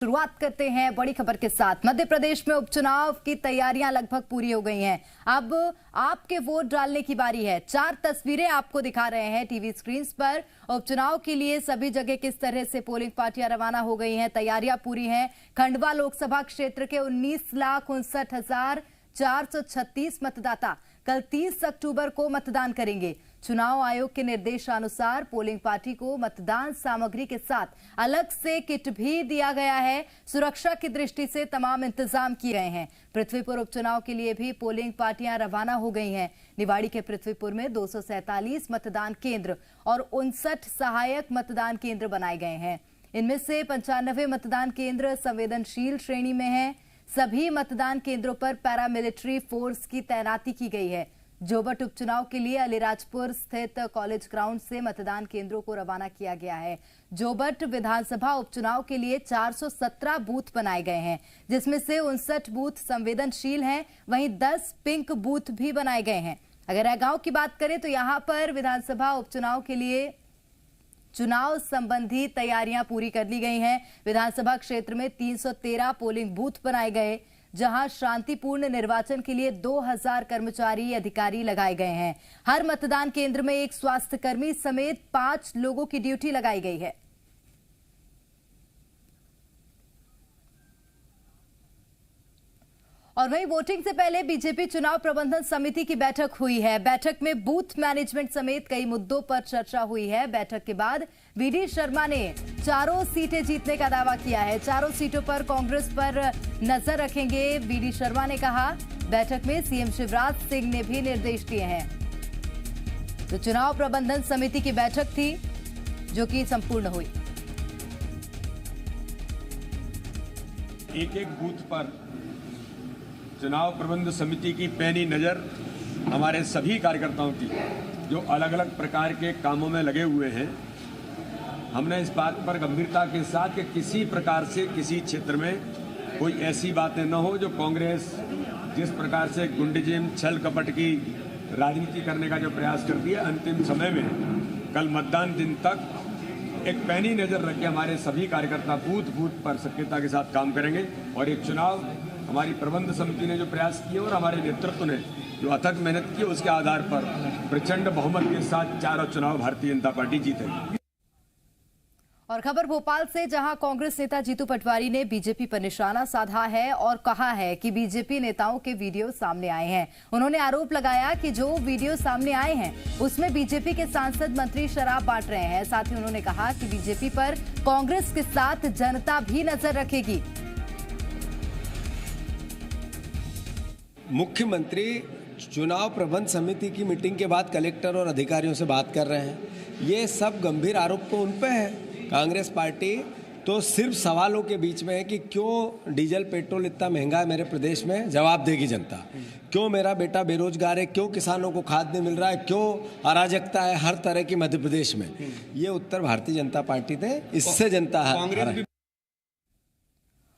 शुरुआत करते हैं बड़ी खबर के साथ। मध्य प्रदेश में उपचुनाव की तैयारियां लगभग पूरी हो गई हैं। अब आपके वोट डालने की बारी है। 4 तस्वीरें आपको दिखा रहे हैं टीवी स्क्रीन पर। उपचुनाव के लिए सभी जगह किस तरह से पोलिंग पार्टियां रवाना हो गई हैं, तैयारियां पूरी हैं। खंडवा लोकसभा क्षेत्र के 19,59,436 मतदाता कल 30 अक्टूबर को मतदान करेंगे। चुनाव आयोग के निर्देशानुसार पोलिंग पार्टी को मतदान सामग्री के साथ अलग से किट भी दिया गया है। सुरक्षा की दृष्टि से तमाम इंतजाम किए गए हैं। पृथ्वीपुर उपचुनाव के लिए भी पोलिंग पार्टियां रवाना हो गई हैं। निवाड़ी के पृथ्वीपुर में 247 मतदान केंद्र और 59 सहायक मतदान केंद्र बनाए गए हैं। इनमें से 95 मतदान केंद्र संवेदनशील श्रेणी में हैं। सभी मतदान केंद्रों पर पैरामिलिट्री फोर्स की तैनाती की गई है। जोबट उपचुनाव के लिए अलीराजपुर स्थित कॉलेज ग्राउंड से मतदान केंद्रों को रवाना किया गया है। जोबट विधानसभा उपचुनाव के लिए 417 बूथ बनाए गए हैं, जिसमें से 59 बूथ संवेदनशील हैं। वहीं 10 पिंक बूथ भी बनाए गए हैं। अगर रैगांव की बात करें तो यहां पर विधानसभा उपचुनाव के लिए चुनाव संबंधी तैयारियां पूरी कर ली गई हैं। विधानसभा क्षेत्र में 313 पोलिंग बूथ बनाए गए, जहां शांतिपूर्ण निर्वाचन के लिए 2000 कर्मचारी अधिकारी लगाए गए हैं। हर मतदान केंद्र में एक स्वास्थ्यकर्मी समेत 5 लोगों की ड्यूटी लगाई गई है। और वहीं वोटिंग से पहले बीजेपी चुनाव प्रबंधन समिति की बैठक हुई है। बैठक में बूथ मैनेजमेंट समेत कई मुद्दों पर चर्चा हुई है। बैठक के बाद वीडी शर्मा ने चारों सीटें जीतने का दावा किया है। चारों सीटों पर कांग्रेस पर नजर रखेंगे, वीडी शर्मा ने कहा। बैठक में सीएम शिवराज सिंह ने भी निर्देश दिए हैं। तो चुनाव प्रबंधन समिति की बैठक थी जो कि संपूर्ण हुई। एक बूथ पर चुनाव प्रबंध समिति की पैनी नज़र हमारे सभी कार्यकर्ताओं की, जो अलग अलग प्रकार के कामों में लगे हुए हैं। हमने इस बात पर गंभीरता के साथ कि किसी प्रकार से किसी क्षेत्र में कोई ऐसी बातें न हो जो कांग्रेस जिस प्रकार से गुंडीजिम छल कपट की राजनीति करने का जो प्रयास करती है, अंतिम समय में कल मतदान दिन तक एक पैनी नज़र रख के हमारे सभी कार्यकर्ता बूथ पर सक्रियता के साथ काम करेंगे। और एक चुनाव हमारी प्रबंध समिति ने जो प्रयास किए और हमारे नेतृत्व ने जो अथक मेहनत की, उसके आधार पर प्रचंड बहुमत के साथ चारों चुनाव भारतीय जनता पार्टी जीतेगी। और खबर भोपाल से, जहां कांग्रेस नेता जीतू पटवारी ने बीजेपी पर निशाना साधा है और कहा है कि बीजेपी नेताओं के वीडियो सामने आए हैं। उन्होंने आरोप लगाया कि जो वीडियो सामने आए हैं उसमें बीजेपी के सांसद मंत्री शराब बांट रहे हैं। साथ ही उन्होंने कहा कि बीजेपी पर कांग्रेस के साथ जनता भी नजर रखेगी। मुख्यमंत्री चुनाव प्रबंध समिति की मीटिंग के बाद कलेक्टर और अधिकारियों से बात कर रहे हैं। ये सब गंभीर आरोप तो उन पे है। कांग्रेस पार्टी तो सिर्फ सवालों के बीच में है कि क्यों डीजल पेट्रोल इतना महंगा है मेरे प्रदेश में, जवाब देगी जनता। क्यों मेरा बेटा बेरोजगार है, क्यों किसानों को खाद नहीं मिल रहा है, क्यों अराजकता है हर तरह की मध्य प्रदेश में, ये उत्तर भारतीय जनता पार्टी दे, इससे जनता है।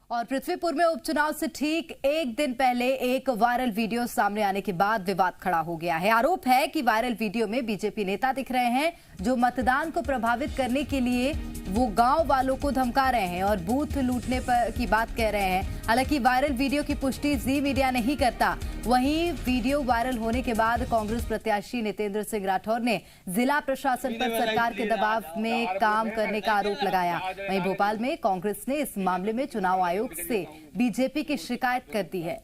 और पृथ्वीपुर में उपचुनाव से ठीक एक दिन पहले एक वायरल वीडियो सामने आने के बाद विवाद खड़ा हो गया है। आरोप है कि वायरल वीडियो में बीजेपी नेता दिख रहे हैं जो मतदान को प्रभावित करने के लिए वो गांव वालों को धमका रहे हैं और बूथ लूटने की बात कह रहे हैं। हालांकि वायरल वीडियो की पुष्टि जी मीडिया नहीं करता। वहीं वीडियो वायरल होने के बाद कांग्रेस प्रत्याशी नितेंद्र सिंह राठौर ने जिला प्रशासन पर सरकार के दबाव में काम करने का आरोप लगाया। वहीं भोपाल में कांग्रेस ने इस मामले में चुनाव आयोग से बीजेपी की शिकायत कर दी है।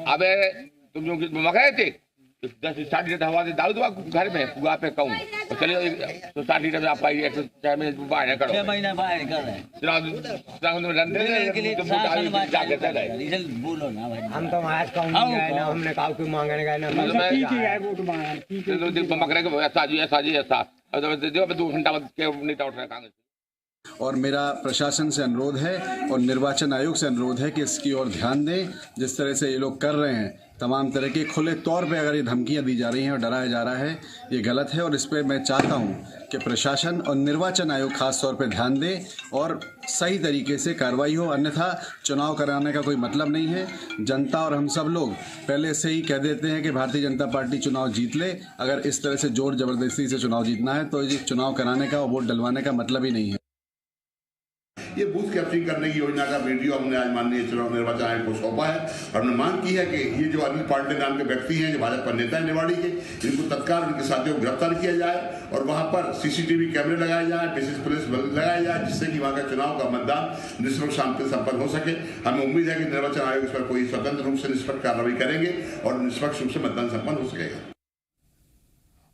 अबे तुम जो मगाए थे 10-60 लीटर हवा से डाल दो घर में पुआ पे कहूँ तो चलिए 60 लीटर आप में बाहर करो बोलो ना भाई, हम तो आज हमने कहा कि मांगने गए ना मकरे के ऐसा ऐसा 2 घंटा बाद नहीं उठ रहा कांग्रेस। और मेरा प्रशासन से अनुरोध है और निर्वाचन आयोग से अनुरोध है कि इसकी ओर ध्यान दें। जिस तरह से ये लोग कर रहे हैं तमाम तरह की खुले तौर पे अगर ये धमकियां दी जा रही हैं और डराया जा रहा है, ये गलत है। और इस पे मैं चाहता हूं कि प्रशासन और निर्वाचन आयोग खास तौर पे ध्यान दे और सही तरीके से कार्रवाई हो, अन्यथा चुनाव कराने का कोई मतलब नहीं है। जनता और हम सब लोग पहले से ही कह देते हैं कि भारतीय जनता पार्टी चुनाव जीत ले। अगर इस तरह से जोर जबरदस्ती से चुनाव जीतना है तो ये चुनाव कराने का और वोट डलवाने का मतलब ही नहीं है। ये बूथ कैप्चरिंग करने की योजना का वीडियो हमने आज माननीय चुनाव निर्वाचन आयोग को सौंपा है और हमने मांग की है कि ये जो अनिल पांडे नाम के व्यक्ति हैं, जो भाजपा नेता है निवाड़ी के, इनको तत्काल उनके साथियों को गिरफ्तार किया जाए और वहां पर CCTV कैमरे लगाए जाए, विशेष पुलिस बल लगाया जाए, जिससे कि वहां का चुनाव का मतदान निष्पक्ष शांति संपन्न हो सके। हमें उम्मीद है कि निर्वाचन आयोग इस पर कोई स्वतंत्र रूप से निष्पक्ष कार्रवाई करेंगे और निष्पक्ष रूप से मतदान संपन्न हो सकेगा।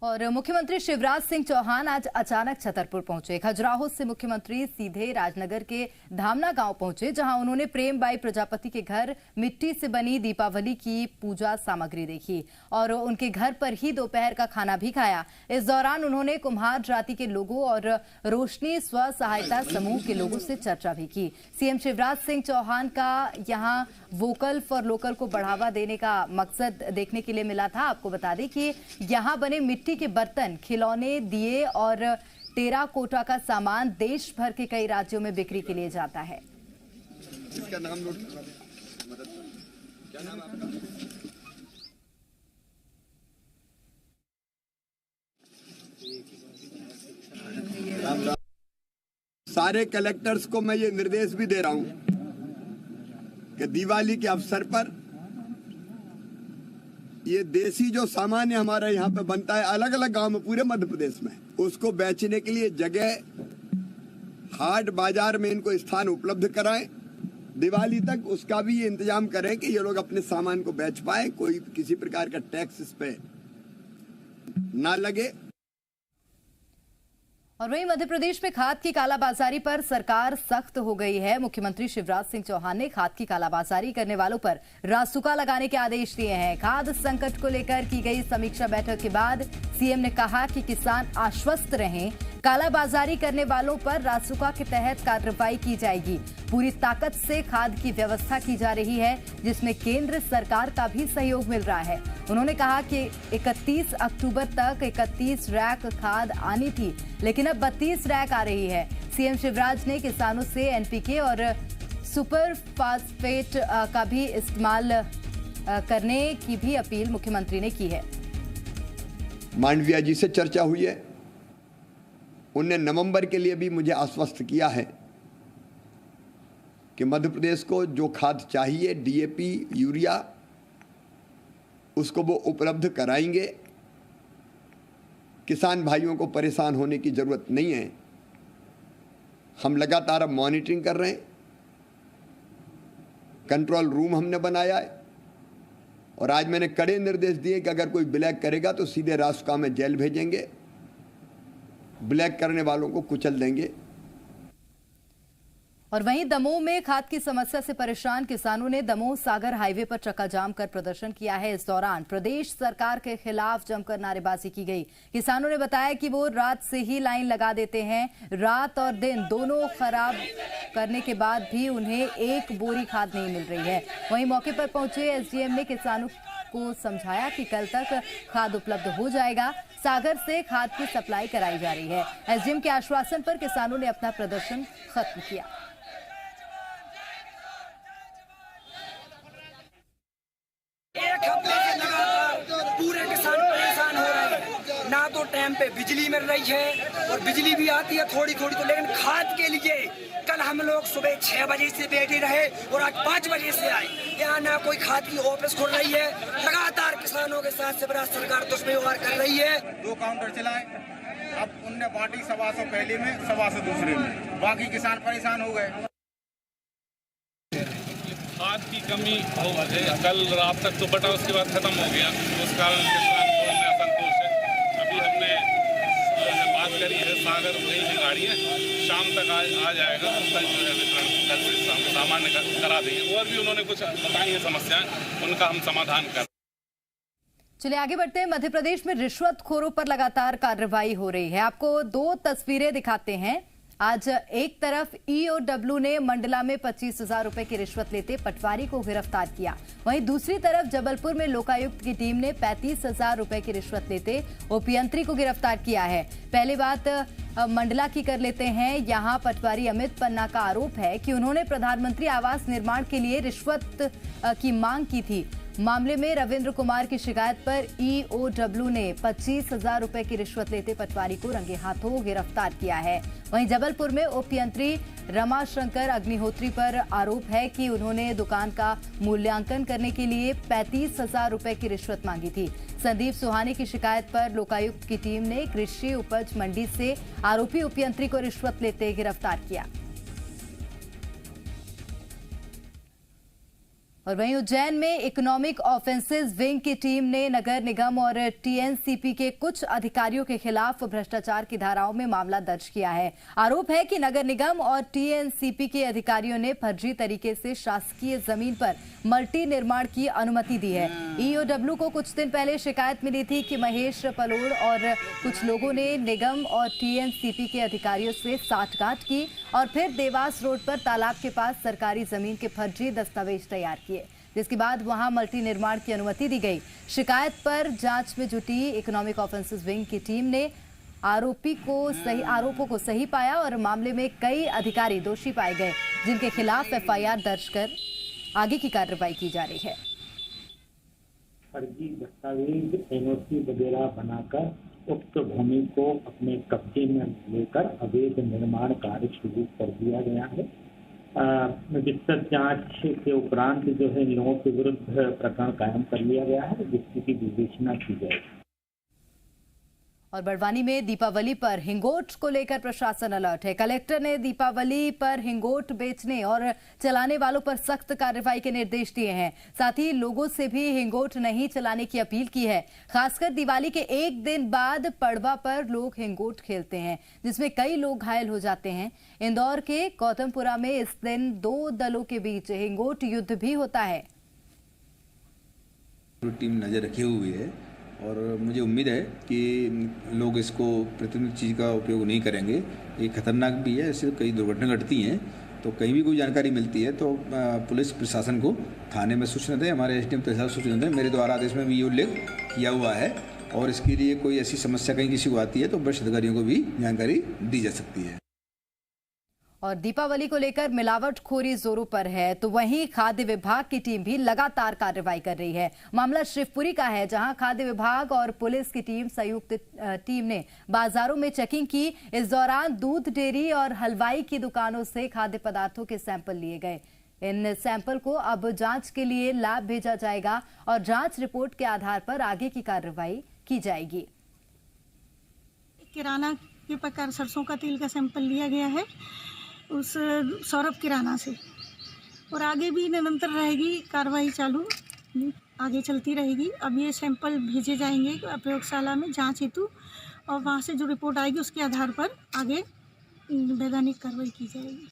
और मुख्यमंत्री शिवराज सिंह चौहान आज अचानक छतरपुर पहुंचे। खजुराहो से मुख्यमंत्री सीधे राजनगर के धामना गांव पहुंचे, जहां उन्होंने प्रेमबाई प्रजापति के घर मिट्टी से बनी दीपावली की पूजा सामग्री देखी और उनके घर पर ही दोपहर का खाना भी खाया। इस दौरान उन्होंने कुम्हार जाति के लोगों और रोशनी स्व सहायता समूह के लोगों से चर्चा भी की। सीएम शिवराज सिंह चौहान का यहां वोकल फॉर लोकल को बढ़ावा देने का मकसद देखने के लिए मिला था। आपको बता दें कि यहां बने मिट्टी के बर्तन, खिलौने, दिए और टेराकोटा का सामान देश भर के कई राज्यों में बिक्री के लिए जाता है। इसका नाम नोट क्या नाम आपका? सारे कलेक्टर्स को मैं ये निर्देश भी दे रहा हूं कि दिवाली के अवसर पर ये देसी जो सामान है हमारा यहाँ पे बनता है अलग अलग गांव में पूरे मध्य प्रदेश में, उसको बेचने के लिए जगह हाट बाजार में इनको स्थान उपलब्ध कराएं। दिवाली तक उसका भी ये इंतजाम करें कि ये लोग अपने सामान को बेच पाए, कोई किसी प्रकार का टैक्स इस पे ना लगे। और वहीं मध्य प्रदेश में खाद की कालाबाजारी पर सरकार सख्त हो गई है। मुख्यमंत्री शिवराज सिंह चौहान ने खाद की कालाबाजारी करने वालों पर रासुका लगाने के आदेश दिए हैं। खाद संकट को लेकर की गई समीक्षा बैठक के बाद सीएम ने कहा कि किसान आश्वस्त रहें, कालाबाजारी करने वालों पर रासुका के तहत कार्रवाई की जाएगी। पूरी ताकत से खाद की व्यवस्था की जा रही है, जिसमें केंद्र सरकार का भी सहयोग मिल रहा है। उन्होंने कहा कि 31 अक्टूबर तक 31 रैक खाद आनी थी, लेकिन अब 32 रैक आ रही है। सीएम शिवराज ने किसानों से एनपीके और सुपर फास्फेट का भी इस्तेमाल करने की भी अपील मुख्यमंत्री ने की है। मांडविया जी से चर्चा हुई है, उनने नवंबर के लिए भी मुझे आश्वस्त किया है कि मध्य प्रदेश को जो खाद चाहिए, डीएपी, यूरिया, उसको वो उपलब्ध कराएंगे। किसान भाइयों को परेशान होने की जरूरत नहीं है। हम लगातार अब मॉनिटरिंग कर रहे हैं, कंट्रोल रूम हमने बनाया है और आज मैंने कड़े निर्देश दिए कि अगर कोई ब्लैक करेगा तो सीधे रासुका में जेल भेजेंगे, ब्लैक करने वालों को कुचल देंगे। और वहीं दमोह में खाद की समस्या से परेशान किसानों ने दमोह सागर हाईवे पर चक्का जाम कर प्रदर्शन किया है। इस दौरान प्रदेश सरकार के खिलाफ जमकर नारेबाजी की गई। किसानों ने बताया कि वो रात से ही लाइन लगा देते हैं। रात और दिन दोनों खराब करने के बाद भी उन्हें एक बोरी खाद नहीं मिल रही है। वहीं मौके पर पहुंचे एसडीएम ने किसानों को समझाया कि कल तक खाद उपलब्ध हो जाएगा। सागर से खाद की सप्लाई कराई जा रही है। एसडीएम के आश्वासन पर किसानों ने अपना प्रदर्शन खत्म किया। एक हफ्ते से लगातार पूरे किसान परेशान हो रहे हैं। ना तो टाइम पे बिजली मिल रही है और बिजली भी आती है थोड़ी थोड़ी, तो लेकिन खाद के लिए कल हम लोग सुबह 6 बजे से बैठे रहे और आज 5 बजे से आए। यहाँ ना कोई खाद की ऑफिस खुल रही है। लगातार किसानों के साथ शिवराज सरकार दुष्व्यवहार कर रही है। 2 काउंटर चलाए, अब उनने बांटी 125 पहले में, 125 दूसरे में, बाकी किसान परेशान हो गए। खाद की कमी हो गई, कल रात तक तो बटा, उसके बाद खत्म हो गया, उस कारण किसान को असंतोष है। अभी हमने बात करी है, सागर वही है गाड़ी है, शाम तक आ जाएगा, कल जो है वितरण कल से सामान्य करा देंगे। और भी उन्होंने कुछ बताई है समस्याएं, उनका हम समाधान कर। चलिए आगे बढ़ते हैं। मध्य प्रदेश में रिश्वतखोरों पर लगातार कार्रवाई हो रही है। आपको 2 तस्वीरें दिखाते हैं। आज एक तरफ ईओडब्ल्यू ने मंडला में 25,000 रुपए की रिश्वत लेते पटवारी को गिरफ्तार किया, वहीं दूसरी तरफ जबलपुर में लोकायुक्त की टीम ने 35,000 रुपए की रिश्वत लेते अभियंत्री को गिरफ्तार किया है। पहले बात मंडला की कर लेते हैं। यहां पटवारी अमित पन्ना का आरोप है कि उन्होंने प्रधानमंत्री आवास निर्माण के लिए रिश्वत की मांग की थी। मामले में रविंद्र कुमार की शिकायत पर ईओडब्ल्यू ने 25,000 रुपए की रिश्वत लेते पटवारी को रंगे हाथों गिरफ्तार किया है। वहीं जबलपुर में उपयंत्री रमाशंकर अग्निहोत्री पर आरोप है कि उन्होंने दुकान का मूल्यांकन करने के लिए 35,000 रुपए की रिश्वत मांगी थी। संदीप सुहानी की शिकायत पर लोकायुक्त की टीम ने कृषि उपज मंडी से आरोपी उपयंत्री को रिश्वत लेते गिरफ्तार किया। और वहीं उज्जैन में इकोनॉमिक ऑफेंसेस विंग की टीम ने नगर निगम और टीएनसीपी के कुछ अधिकारियों के खिलाफ भ्रष्टाचार की धाराओं में मामला दर्ज किया है। आरोप है कि नगर निगम और टीएनसीपी के अधिकारियों ने फर्जी तरीके से शासकीय जमीन पर मल्टी निर्माण की अनुमति दी है। ईओडब्ल्यू को कुछ दिन पहले शिकायत मिली थी कि महेश पलोड़ और कुछ लोगों ने निगम और टीएनसीपी के अधिकारियों से साठगांठ की और फिर देवास रोड पर तालाब के पास सरकारी जमीन के फर्जी दस्तावेज तैयार किए, जिसके बाद वहां मल्टी निर्माण की अनुमति दी गई। शिकायत पर जांच में जुटी इकोनॉमिक ऑफेंसेस विंग की टीम ने आरोपों को सही पाया और मामले में कई अधिकारी दोषी पाए गए, जिनके खिलाफ एफआईआर दर्ज कर आगे की कार्रवाई की जा रही है। फर्जी दस्तावेज एनओसी वगैरह बनाकर उक्त भूमि को अपने कब्जे में लेकर अवैध निर्माण कार्य शुरू कर दिया गया है। विस्तृत जांच के उपरांत जो है इन लोगों के विरुद्ध प्रकरण कायम कर लिया गया है, जिसकी विवेचना की जाएगी। और बड़वानी में दीपावली पर हिंगोट को लेकर प्रशासन अलर्ट है। कलेक्टर ने दीपावली पर हिंगोट बेचने और चलाने वालों पर सख्त कार्रवाई के निर्देश दिए हैं। साथ ही लोगों से भी हिंगोट नहीं चलाने की अपील की है। खासकर दिवाली के एक दिन बाद पड़वा पर लोग हिंगोट खेलते हैं, जिसमें कई लोग घायल हो जाते हैं। इंदौर के गौतमपुरा में इस दिन 2 दलों के बीच हिंगोट युद्ध भी होता है। टीम नजर रखी हुई है और मुझे उम्मीद है कि लोग इसको प्रतिनिधि चीज़ का उपयोग नहीं करेंगे। ये खतरनाक भी है, इससे कई दुर्घटना घटती हैं। तो कहीं भी कोई जानकारी मिलती है तो पुलिस प्रशासन को थाने में सूचना दें, हमारे एसडीएम तहसील सूचना दें। मेरे द्वारा आदेश में भी ये उल्लेख किया हुआ है और इसके लिए कोई ऐसी समस्या कहीं किसी को आती है तो वरिष्ठ अधिकारियों को भी जानकारी दी जा सकती है। और दीपावली को लेकर मिलावटखोरी जोरों पर है, तो वहीं खाद्य विभाग की टीम भी लगातार कार्रवाई कर रही है। मामला शिवपुरी का है, जहां खाद्य विभाग और पुलिस की टीम संयुक्त टीम ने बाजारों में चेकिंग की। इस दौरान दूध डेयरी और हलवाई की दुकानों से खाद्य पदार्थों के सैंपल लिए गए। इन सैंपल को अब जांच के लिए लैब भेजा जाएगा और जांच रिपोर्ट के आधार पर आगे की कार्रवाई की जाएगी। किराना के प्रकार सरसों का तेल का सैंपल लिया गया है उस सौरभ किराना से, और आगे भी निरंतर रहेगी कार्रवाई चालू, आगे चलती रहेगी। अब ये सैंपल भेजे जाएंगे प्रयोगशाला में जांच हेतु और वहाँ से जो रिपोर्ट आएगी उसके आधार पर आगे वैधानिक कार्रवाई की जाएगी।